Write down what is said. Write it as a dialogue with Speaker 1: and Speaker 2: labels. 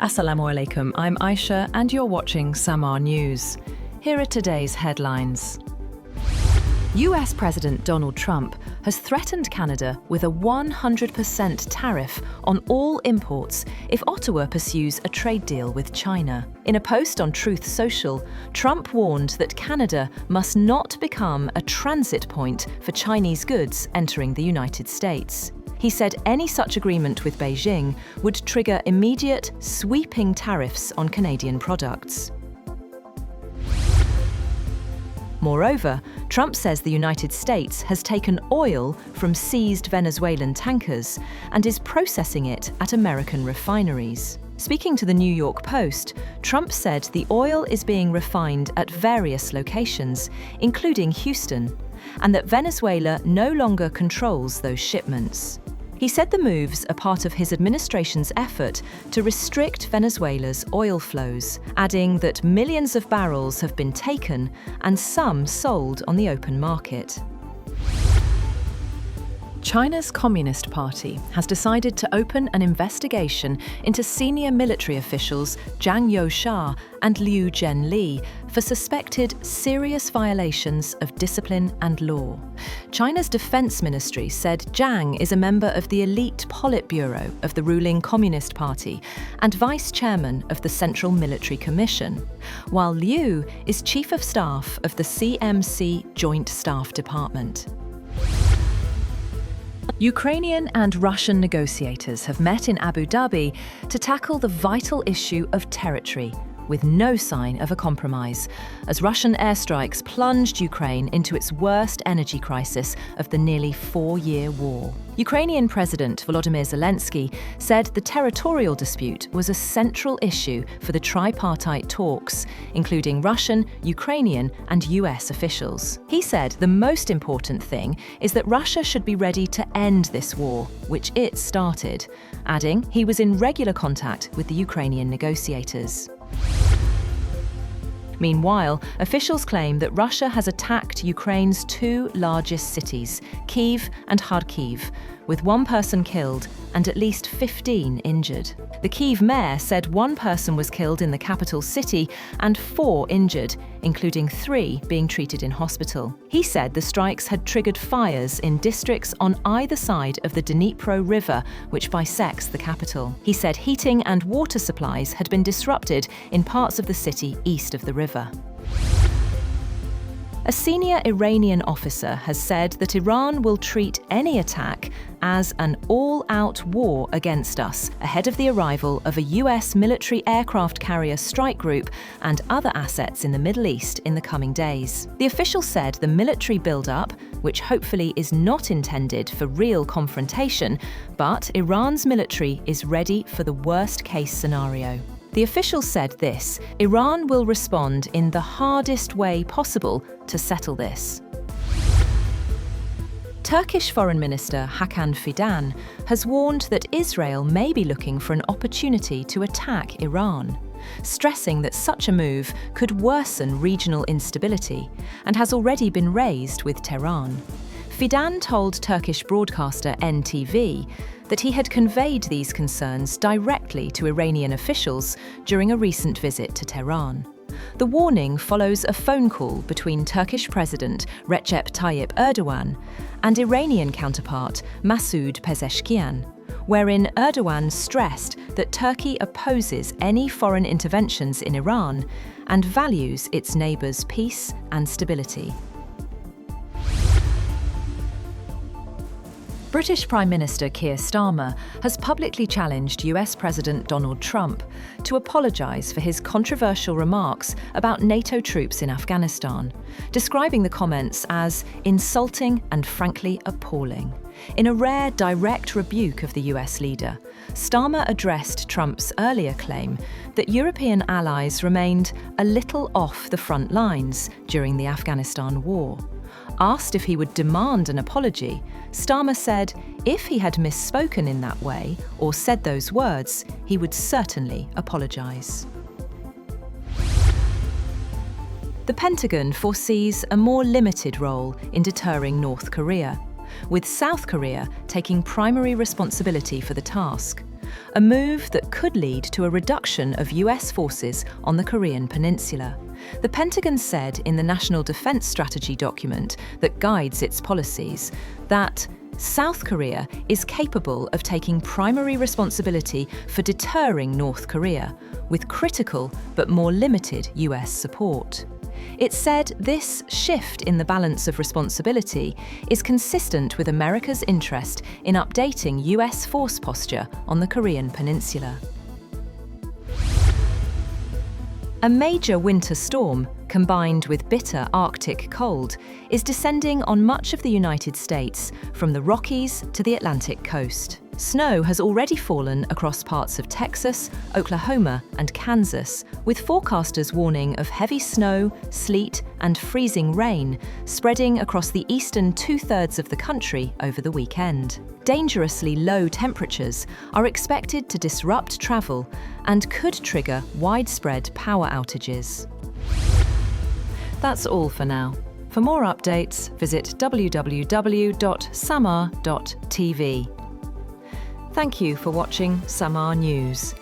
Speaker 1: Assalamu alaikum, I'm Aisha and you're watching Samaa News. Here are today's headlines. US President Donald Trump has threatened Canada with a 100% tariff on all imports if Ottawa pursues a trade deal with China. In a post on Truth Social, Trump warned that Canada must not become a transit point for Chinese goods entering the United States. He said any such agreement with Beijing would trigger immediate, sweeping tariffs on Canadian products. Moreover, Trump says the United States has taken oil from seized Venezuelan tankers and is processing it at American refineries. Speaking to the New York Post, Trump said the oil is being refined at various locations, including Houston, and that Venezuela no longer controls those shipments. He said the moves are part of his administration's effort to restrict Venezuela's oil flows, adding that millions of barrels have been taken and some sold on the open market. China's Communist Party has decided to open an investigation into senior military officials Zhang Youxia and Liu Zhenli for suspected serious violations of discipline and law. China's Defense Ministry said Zhang is a member of the elite Politburo of the ruling Communist Party and vice chairman of the Central Military Commission, while Liu is chief of staff of the CMC Joint Staff Department. Ukrainian and Russian negotiators have met in Abu Dhabi to tackle the vital issue of territory, with no sign of a compromise, as Russian airstrikes plunged Ukraine into its worst energy crisis of the nearly 4-year war. Ukrainian President Volodymyr Zelensky said the territorial dispute was a central issue for the tripartite talks, including Russian, Ukrainian, and US officials. He said the most important thing is that Russia should be ready to end this war, which it started, adding he was in regular contact with the Ukrainian negotiators. Meanwhile, officials claim that Russia has attacked Ukraine's two largest cities, Kyiv and Kharkiv, with one person killed and at least 15 injured. The Kyiv mayor said one person was killed in the capital city and 4 injured, including 3 being treated in hospital. He said the strikes had triggered fires in districts on either side of the Dnipro River, which bisects the capital. He said heating and water supplies had been disrupted in parts of the city east of the river. A senior Iranian officer has said that Iran will treat any attack as an all-out war against us ahead of the arrival of a US military aircraft carrier strike group and other assets in the Middle East in the coming days. The official said the military build-up, which hopefully is not intended for real confrontation, but Iran's military is ready for the worst-case scenario. The official said this: Iran will respond in the hardest way possible to settle this. Turkish Foreign Minister Hakan Fidan has warned that Israel may be looking for an opportunity to attack Iran, stressing that such a move could worsen regional instability and has already been raised with Tehran. Fidan told Turkish broadcaster NTV that he had conveyed these concerns directly to Iranian officials during a recent visit to Tehran. The warning follows a phone call between Turkish President Recep Tayyip Erdogan and Iranian counterpart Masoud Pezeshkian, wherein Erdogan stressed that Turkey opposes any foreign interventions in Iran and values its neighbours' peace and stability. British Prime Minister Keir Starmer has publicly challenged US President Donald Trump to apologise for his controversial remarks about NATO troops in Afghanistan, describing the comments as insulting and frankly appalling. In a rare direct rebuke of the US leader, Starmer addressed Trump's earlier claim that European allies remained a little off the front lines during the Afghanistan war. Asked if he would demand an apology, Starmer said if he had misspoken in that way or said those words, he would certainly apologise. The Pentagon foresees a more limited role in deterring North Korea, with South Korea taking primary responsibility for the task. a move that could lead to a reduction of US forces on the Korean peninsula. The Pentagon said in the National Defense Strategy document that guides its policies that South Korea is capable of taking primary responsibility for deterring North Korea, with critical but more limited US support. It said this shift in the balance of responsibility is consistent with America's interest in updating US force posture on the Korean peninsula. A major winter storm, combined with bitter Arctic cold, is descending on much of the United States, from the Rockies to the Atlantic coast. Snow has already fallen across parts of Texas, Oklahoma, and Kansas, with forecasters warning of heavy snow, sleet, and freezing rain spreading across the eastern two-thirds of the country over the weekend. Dangerously low temperatures are expected to disrupt travel and could trigger widespread power outages. That's all for now. For more updates, visit www.samaa.tv. Thank you for watching Samaa News.